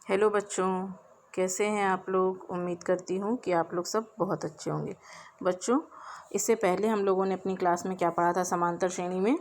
Hello बच्चों, कैसे हैं आप लोग। उम्मीद करती हूँ कि आप लोग सब बहुत अच्छे होंगे। बच्चों, इससे पहले हम लोगों ने अपनी क्लास में क्या पढ़ा था समांतर श्रेणी में,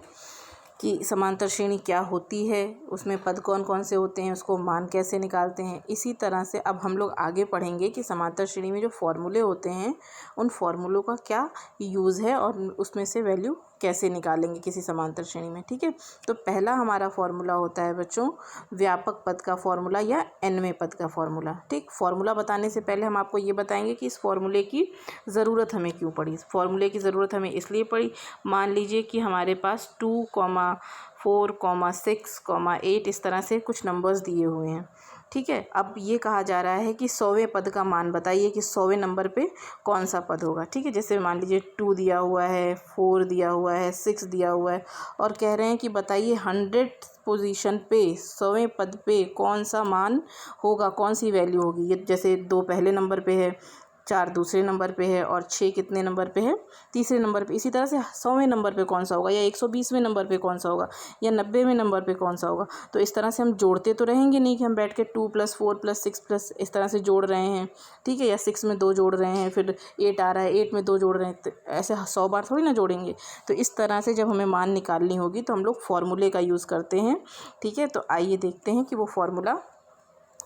कि समांतर श्रेणी क्या होती है, उसमें पद कौन कौन से होते हैं, उसको मान कैसे निकालते हैं। इसी तरह से अब हम लोग आगे पढ़ेंगे कि समांतर श्रेणी में जो फॉर्मूले होते हैं उन फॉर्मूलों का क्या यूज़ है और उसमें से वैल्यू कैसे निकालेंगे किसी समांतर श्रेणी में। ठीक है, तो पहला हमारा फॉर्मूला होता है बच्चों व्यापक पद का फॉर्मूला या nवें पद का फॉर्मूला। ठीक, फॉर्मूला बताने से पहले हम आपको ये बताएंगे कि इस फॉर्मूले की ज़रूरत हमें क्यों पड़ी। इस फॉर्मूले की ज़रूरत हमें इसलिए पड़ी, मान लीजिए कि हमारे पास 2, 4, 6, 8 इस तरह से कुछ नंबर्स दिए हुए हैं। ठीक है, अब ये कहा जा रहा है कि 100वें पद का मान बताइए कि 100वें नंबर पे कौन सा पद होगा। ठीक है, जैसे मान लीजिए 2 दिया हुआ है, 4 दिया हुआ है, 6 दिया हुआ है और कह रहे हैं कि बताइए 100 पोजीशन पे 100वें पद पे कौन सा मान होगा, कौन सी वैल्यू होगी। ये जैसे 2 पहले नंबर पे है, 4 दूसरे नंबर पे है और 6 कितने नंबर पे है, तीसरे नंबर पे। इसी तरह से 100वें नंबर पे कौन सा होगा, या 120वें नंबर पे कौन सा होगा, या 90वें नंबर पे कौन सा होगा। तो इस तरह से हम जोड़ते तो रहेंगे नहीं कि हम बैठ के 2 + 4 + 6 इस तरह से जोड़ रहे हैं। ठीक है, या 6 में 2 जोड़ रहे हैं, फिर 8 आ रहा है, 8 में 2 जोड़ रहे हैं, तो ऐसे 100 बार थोड़ी ना जोड़ेंगे। तो इस तरह से जब हमें मान निकालनी होगी तो हम लोग फॉर्मूले का यूज़ करते हैं। ठीक है, तो आइए देखते हैं कि वो फॉर्मूला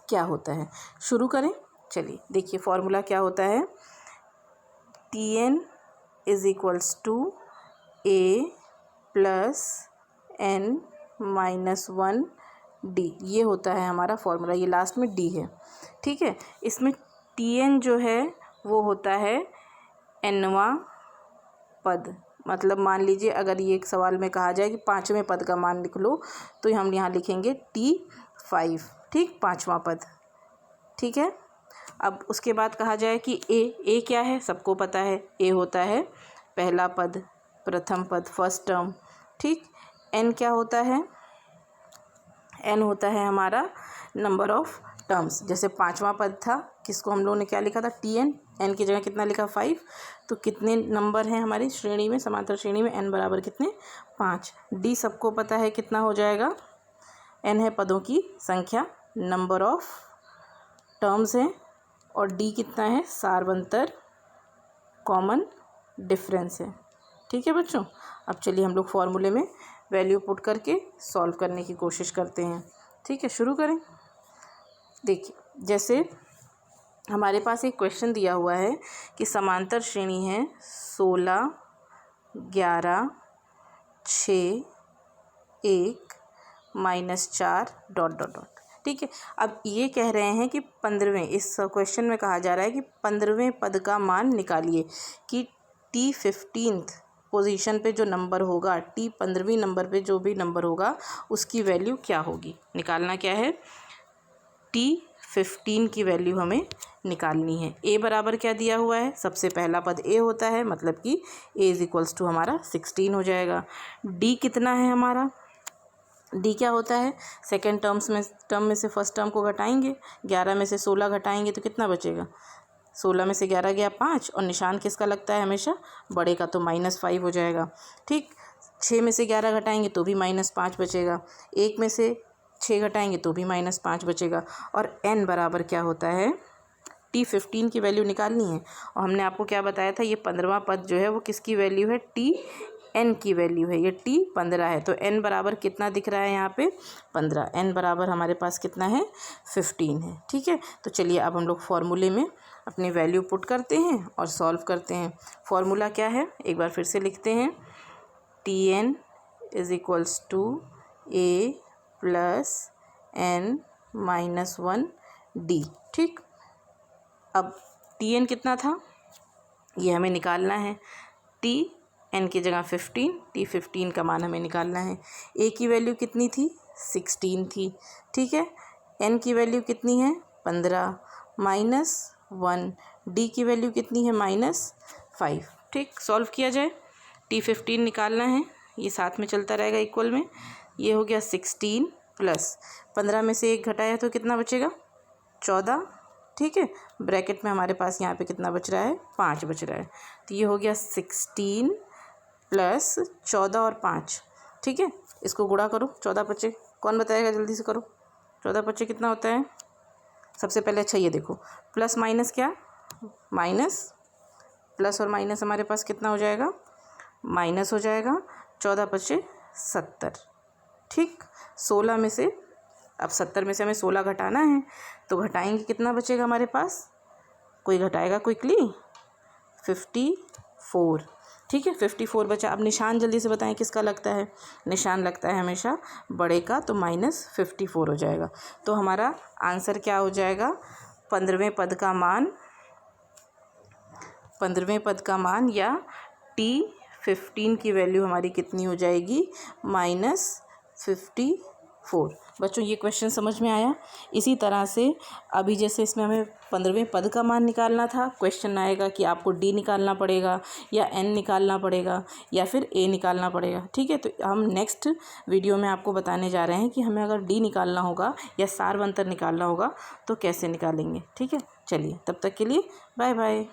क्या होता है। शुरू करें, चलिए देखिए फॉर्मूला क्या होता है। Tn = a + n-1 d, ये होता है हमारा फॉर्मूला। ये लास्ट में d है। ठीक है, इसमें Tn जो है वो होता है nवां पद। मतलब मान लीजिए अगर ये एक सवाल में कहा जाए कि 5वें पद का मान लिख लो, तो हम यहाँ लिखेंगे T5। ठीक, 5वां पद। ठीक है, अब उसके बाद कहा जाए कि ए क्या है, सबको पता है। ए होता है पहला पद, प्रथम पद, फर्स्ट टर्म। ठीक, एन क्या होता है, एन होता है हमारा नंबर ऑफ टर्म्स। जैसे 5वां पद था, किसको हम लोगों ने क्या लिखा था, Tn, एन की जगह कितना लिखा, 5। तो कितने नंबर हैं हमारी श्रेणी में, समांतर श्रेणी में, एन बराबर कितने, 5। डी सबको पता है कितना हो जाएगा, एन है पदों की संख्या, नंबर ऑफ टर्म्स है, और डी कितना है, सार्वंतर कॉमन डिफरेंस है। ठीक है बच्चों, अब चलिए हम लोग फॉर्मूले में वैल्यू पुट करके सॉल्व करने की कोशिश करते हैं। ठीक है, शुरू करें। देखिए, जैसे हमारे पास एक क्वेश्चन दिया हुआ है कि समांतर श्रेणी है 16, 11, 6, 1, -4 ... ठीक है, अब ये कह रहे हैं कि 15वें, इस क्वेश्चन में कहा जा रहा है कि 15वें पद का मान निकालिए कि T15 पोजीशन पे जो नंबर होगा, T15वीं नंबर पे जो भी नंबर होगा उसकी वैल्यू क्या होगी। निकालना क्या है, T15 की वैल्यू हमें निकालनी है। ए बराबर क्या दिया हुआ है, सबसे पहला पद ए होता है, मतलब कि ए = हमारा 16 हो जाएगा। डी कितना है हमारा, डी क्या होता है, सेकेंड टर्म में से फर्स्ट टर्म को घटाएंगे, 11 में से 16 घटाएंगे तो कितना बचेगा, 16 में से 11 गया 5, और निशान किसका लगता है हमेशा, बड़े का, तो -5 हो जाएगा। ठीक, 6 में से 11 घटाएंगे तो भी -5 बचेगा, 1 में से 6 घटाएंगे तो भी -5 बचेगा। और n बराबर क्या होता है, T15 की वैल्यू निकालनी है। और हमने आपको क्या बताया था, ये 15वां पद जो है वो किसकी वैल्यू है, Tn की वैल्यू है, ये T15 है। तो n बराबर कितना दिख रहा है यहाँ पे, 15। n बराबर हमारे पास कितना है, 15 है। ठीक है, तो चलिए अब हम लोग फॉर्मूले में अपनी वैल्यू पुट करते हैं और सॉल्व करते हैं। फॉर्मूला क्या है, एक बार फिर से लिखते हैं। Tn = a + n-1 d। ठीक, अब Tn कितना था ये हमें निकालना है। Tn की जगह 15, T15 का मान हमें निकालना है। a की वैल्यू कितनी थी, 16 थी। ठीक है, n की वैल्यू कितनी है, 15 -1, d की वैल्यू कितनी है, -5। ठीक, सॉल्व किया जाए। T15 निकालना है, ये साथ में चलता रहेगा इक्वल में। ये हो गया 16 + 15 में से 1 घटाया तो कितना बचेगा, 14। ठीक है, ब्रैकेट में हमारे पास यहाँ पे कितना बच रहा है, 5 बच रहा है। तो ये हो गया 16 + 14 और 5। ठीक है, इसको गुणा करो, 14 × 5 कौन बताएगा, जल्दी से करो। 14 × 5 कितना होता है, सबसे पहले अच्छा ये देखो, प्लस माइनस क्या, माइनस, प्लस और माइनस हमारे पास कितना हो जाएगा, माइनस हो जाएगा। 14 पचे 70, ठीक। 16 में से, अब 70 में से हमें 16 घटाना है, तो घटाएंगे कितना बचेगा हमारे पास, कोई घटाएगा क्विकली, 54, ठीक है। 54 बचा। अब निशान जल्दी से बताएं किसका लगता है, निशान लगता है हमेशा बड़े का, तो -54 हो जाएगा। तो हमारा आंसर क्या हो जाएगा, 15वें पद का मान, 15वें पद का मान या T15 की वैल्यू हमारी कितनी हो जाएगी, -54। बच्चों ये क्वेश्चन समझ में आया। इसी तरह से अभी जैसे इसमें हमें 15वें पद का मान निकालना था, क्वेश्चन आएगा कि आपको D निकालना पड़ेगा या N निकालना पड़ेगा या फिर A निकालना पड़ेगा, ठीक है। तो हम नेक्स्ट वीडियो में आपको बताने जा रहे हैं कि हमें अगर D निकालना होगा या सार्वंतर निकालना होगा तो कैसे निकालेंगे, ठीक है। चलिए तब तक के लिए बाय बाय।